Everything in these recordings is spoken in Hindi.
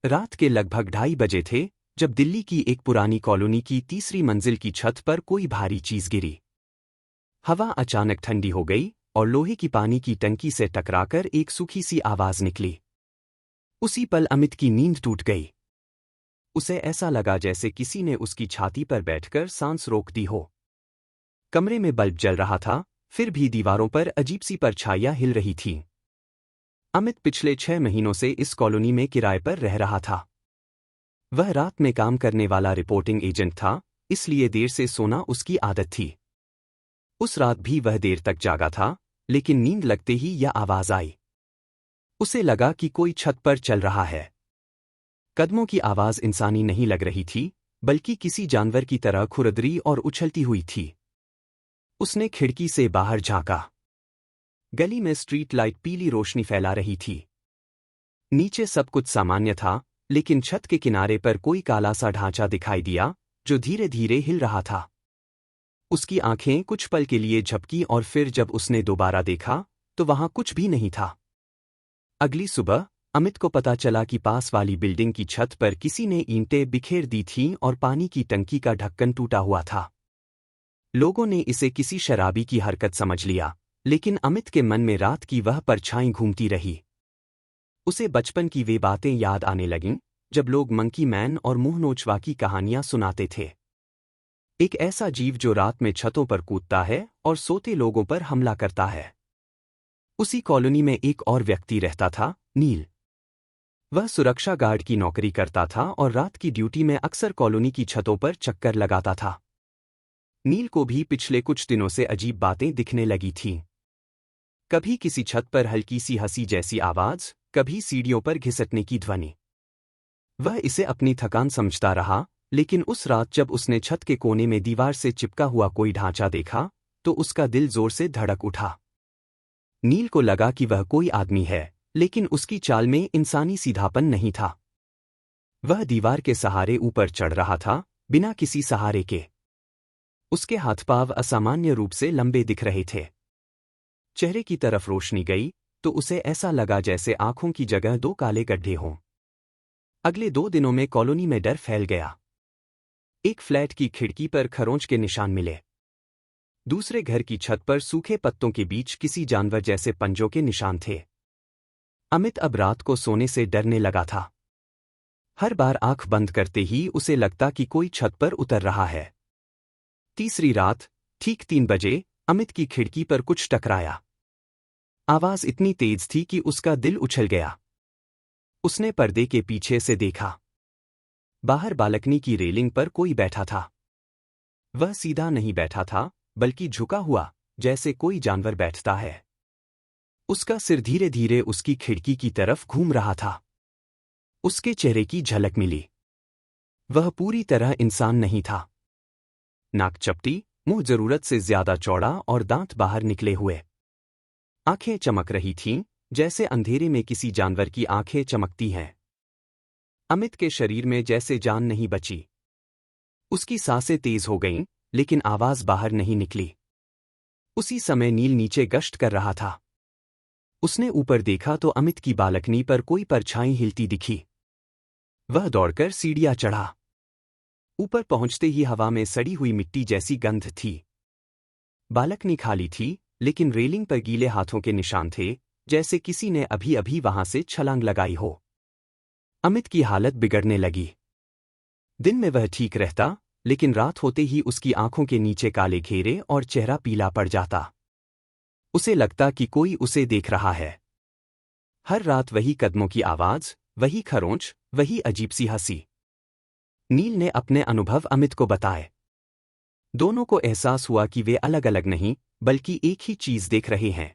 रात के लगभग 2:30 थे जब दिल्ली की एक पुरानी कॉलोनी की तीसरी मंजिल की छत पर कोई भारी चीज गिरी। हवा अचानक ठंडी हो गई और लोहे की पानी की टंकी से टकराकर एक सूखी सी आवाज निकली। उसी पल अमित की नींद टूट गई। उसे ऐसा लगा जैसे किसी ने उसकी छाती पर बैठकर सांस रोक दी हो। कमरे में बल्ब जल रहा था, फिर भी दीवारों पर अजीब सी परछाइयां हिल रही थीं। अमित पिछले 6 महीनों से इस कॉलोनी में किराए पर रह रहा था। वह रात में काम करने वाला रिपोर्टिंग एजेंट था, इसलिए देर से सोना उसकी आदत थी। उस रात भी वह देर तक जागा था, लेकिन नींद लगते ही यह आवाज आई। उसे लगा कि कोई छत पर चल रहा है। कदमों की आवाज इंसानी नहीं लग रही थी, बल्कि किसी जानवर की तरह खुरदरी और उछलती हुई थी। उसने खिड़की से बाहर झांका। गली में स्ट्रीट लाइट पीली रोशनी फैला रही थी। नीचे सब कुछ सामान्य था, लेकिन छत के किनारे पर कोई काला सा ढांचा दिखाई दिया, जो धीरे धीरे हिल रहा था। उसकी आंखें कुछ पल के लिए झपकी और फिर जब उसने दोबारा देखा, तो वहां कुछ भी नहीं था। अगली सुबह अमित को पता चला कि पास वाली बिल्डिंग की छत पर किसी ने ईंटें बिखेर दी थीं और पानी की टंकी का ढक्कन टूटा हुआ था। लोगों ने इसे किसी शराबी की हरकत समझ लिया, लेकिन अमित के मन में रात की वह परछाई घूमती रही। उसे बचपन की वे बातें याद आने लगीं, जब लोग मंकी मैन और मुंह नोचवा की कहानियां सुनाते थे। एक ऐसा जीव जो रात में छतों पर कूदता है और सोते लोगों पर हमला करता है। उसी कॉलोनी में एक और व्यक्ति रहता था, नील। वह सुरक्षा गार्ड की नौकरी करता था और रात की ड्यूटी में अक्सर कॉलोनी की छतों पर चक्कर लगाता था। नील को भी पिछले कुछ दिनों से अजीब बातें दिखने लगी थीं। कभी किसी छत पर हल्की सी हंसी जैसी आवाज, कभी सीढ़ियों पर घिसटने की ध्वनि। वह इसे अपनी थकान समझता रहा, लेकिन उस रात जब उसने छत के कोने में दीवार से चिपका हुआ कोई ढांचा देखा, तो उसका दिल जोर से धड़क उठा। नील को लगा कि वह कोई आदमी है, लेकिन उसकी चाल में इंसानी सीधापन नहीं था। वह दीवार के सहारे ऊपर चढ़ रहा था, बिना किसी सहारे के। उसके हाथ पांव असामान्य रूप से लंबे दिख रहे थे। चेहरे की तरफ रोशनी गई, तो उसे ऐसा लगा जैसे आंखों की जगह 2 काले गड्ढे हों। अगले 2 दिनों में कॉलोनी में डर फैल गया। एक फ्लैट की खिड़की पर खरोंच के निशान मिले। दूसरे घर की छत पर सूखे पत्तों के बीच किसी जानवर जैसे पंजों के निशान थे। अमित अब रात को सोने से डरने लगा था। हर बार आंख बंद करते ही उसे लगता कि कोई छत पर उतर रहा है। तीसरी रात, ठीक 3 बजे, अमित की खिड़की पर कुछ टकराया। आवाज इतनी तेज थी कि उसका दिल उछल गया। उसने पर्दे के पीछे से देखा। बाहर बालकनी की रेलिंग पर कोई बैठा था। वह सीधा नहीं बैठा था, बल्कि झुका हुआ, जैसे कोई जानवर बैठता है। उसका सिर धीरे धीरे उसकी खिड़की की तरफ घूम रहा था। उसके चेहरे की झलक मिली। वह पूरी तरह इंसान नहीं था। नाक चपटी, मुंह जरूरत से ज्यादा चौड़ा और दांत बाहर निकले हुए। आंखें चमक रही थीं, जैसे अंधेरे में किसी जानवर की आंखें चमकती हैं। अमित के शरीर में जैसे जान नहीं बची। उसकी सांसें तेज हो गईं, लेकिन आवाज बाहर नहीं निकली। उसी समय नील नीचे गश्त कर रहा था। उसने ऊपर देखा तो अमित की बालकनी पर कोई परछाई हिलती दिखी। वह दौड़कर सीढ़ियां चढ़ा। ऊपर पहुंचते ही हवा में सड़ी हुई मिट्टी जैसी गंध थी। बालकनी खाली थी, लेकिन रेलिंग पर गीले हाथों के निशान थे, जैसे किसी ने अभी अभी वहां से छलांग लगाई हो। अमित की हालत बिगड़ने लगी। दिन में वह ठीक रहता, लेकिन रात होते ही उसकी आंखों के नीचे काले घेरे और चेहरा पीला पड़ जाता। उसे लगता कि कोई उसे देख रहा है। हर रात वही कदमों की आवाज, वही खरोंच, वही अजीब सी हंसी। नील ने अपने अनुभव अमित को बताए। दोनों को एहसास हुआ कि वे अलग अलग नहीं, बल्कि एक ही चीज देख रहे हैं।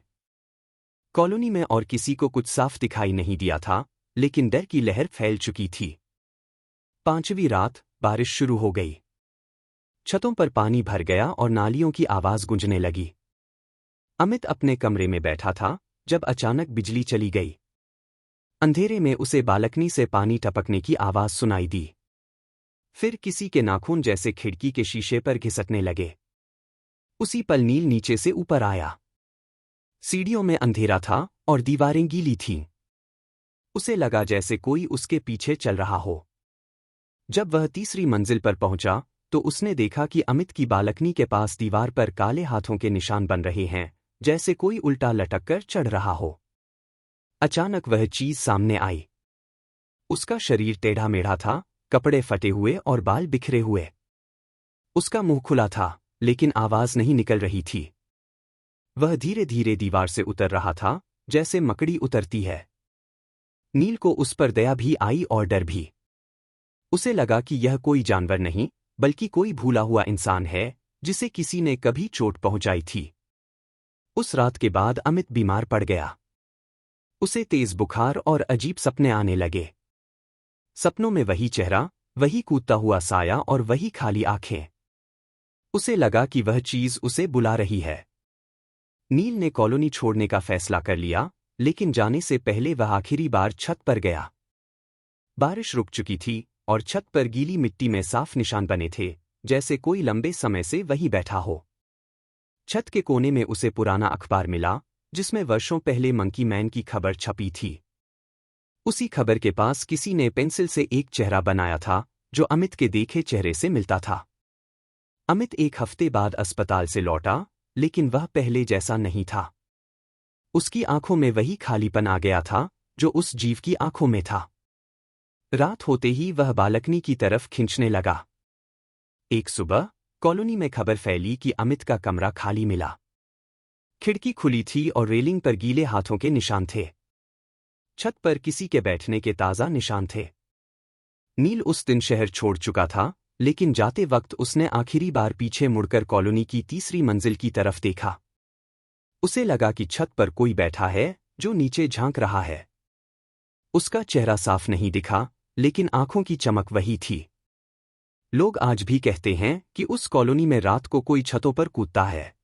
कॉलोनी में और किसी को कुछ साफ दिखाई नहीं दिया था, लेकिन डर की लहर फैल चुकी थी। 5वीं रात, बारिश शुरू हो गई। छतों पर पानी भर गया और नालियों की आवाज गूंजने लगी। अमित अपने कमरे में बैठा था, जब अचानक बिजली चली गई। अंधेरे में उसे बालकनी से पानी टपकने की आवाज सुनाई दी। फिर किसी के नाखून जैसे खिड़की के शीशे पर घिसटने लगे। उसी पल नील नीचे से ऊपर आया। सीढ़ियों में अंधेरा था और दीवारें गीली थीं। उसे लगा जैसे कोई उसके पीछे चल रहा हो। जब वह तीसरी मंजिल पर पहुंचा तो उसने देखा कि अमित की बालकनी के पास दीवार पर काले हाथों के निशान बन रहे हैं, जैसे कोई उल्टा लटक कर चढ़ रहा हो। अचानक वह चीज सामने आई। उसका शरीर टेढ़ा मेढ़ा था, कपड़े फटे हुए और बाल बिखरे हुए। उसका मुंह खुला था, लेकिन आवाज नहीं निकल रही थी। वह धीरे धीरे दीवार से उतर रहा था, जैसे मकड़ी उतरती है। नील को उस पर दया भी आई और डर भी। उसे लगा कि यह कोई जानवर नहीं, बल्कि कोई भूला हुआ इंसान है, जिसे किसी ने कभी चोट पहुंचाई थी। उस रात के बाद अमित बीमार पड़ गया। उसे तेज बुखार और अजीब सपने आने लगे। सपनों में वही चेहरा, वही कूदता हुआ साया और वही खाली आंखें। उसे लगा कि वह चीज उसे बुला रही है। नील ने कॉलोनी छोड़ने का फैसला कर लिया, लेकिन जाने से पहले वह आखिरी बार छत पर गया। बारिश रुक चुकी थी और छत पर गीली मिट्टी में साफ निशान बने थे, जैसे कोई लंबे समय से वहीं बैठा हो। छत के कोने में उसे पुराना अखबार मिला, जिसमें वर्षों पहले मंकी मैन की खबर छपी थी। उसी खबर के पास किसी ने पेंसिल से एक चेहरा बनाया था, जो अमित के देखे चेहरे से मिलता था। अमित एक हफ्ते बाद अस्पताल से लौटा, लेकिन वह पहले जैसा नहीं था। उसकी आंखों में वही खालीपन आ गया था, जो उस जीव की आंखों में था। रात होते ही वह बालकनी की तरफ खींचने लगा। एक सुबह कॉलोनी में खबर फैली कि अमित का कमरा खाली मिला। खिड़की खुली थी और रेलिंग पर गीले हाथों के निशान थे। छत पर किसी के बैठने के ताज़ा निशान थे। नील उस दिन शहर छोड़ चुका था, लेकिन जाते वक्त उसने आखिरी बार पीछे मुड़कर कॉलोनी की तीसरी मंजिल की तरफ देखा। उसे लगा कि छत पर कोई बैठा है, जो नीचे झांक रहा है। उसका चेहरा साफ नहीं दिखा, लेकिन आंखों की चमक वही थी। लोग आज भी कहते हैं कि उस कॉलोनी में रात को कोई छतों पर कूदता है,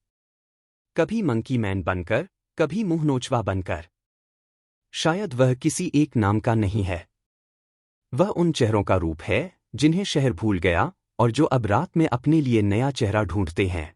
कभी मंकी मैन बनकर, कभी मुंह नोचवा बनकर। शायद वह किसी एक नाम का नहीं है। वह उन चेहरों का रूप है, जिन्हें शहर भूल गया और जो अब रात में अपने लिए नया चेहरा ढूंढते हैं।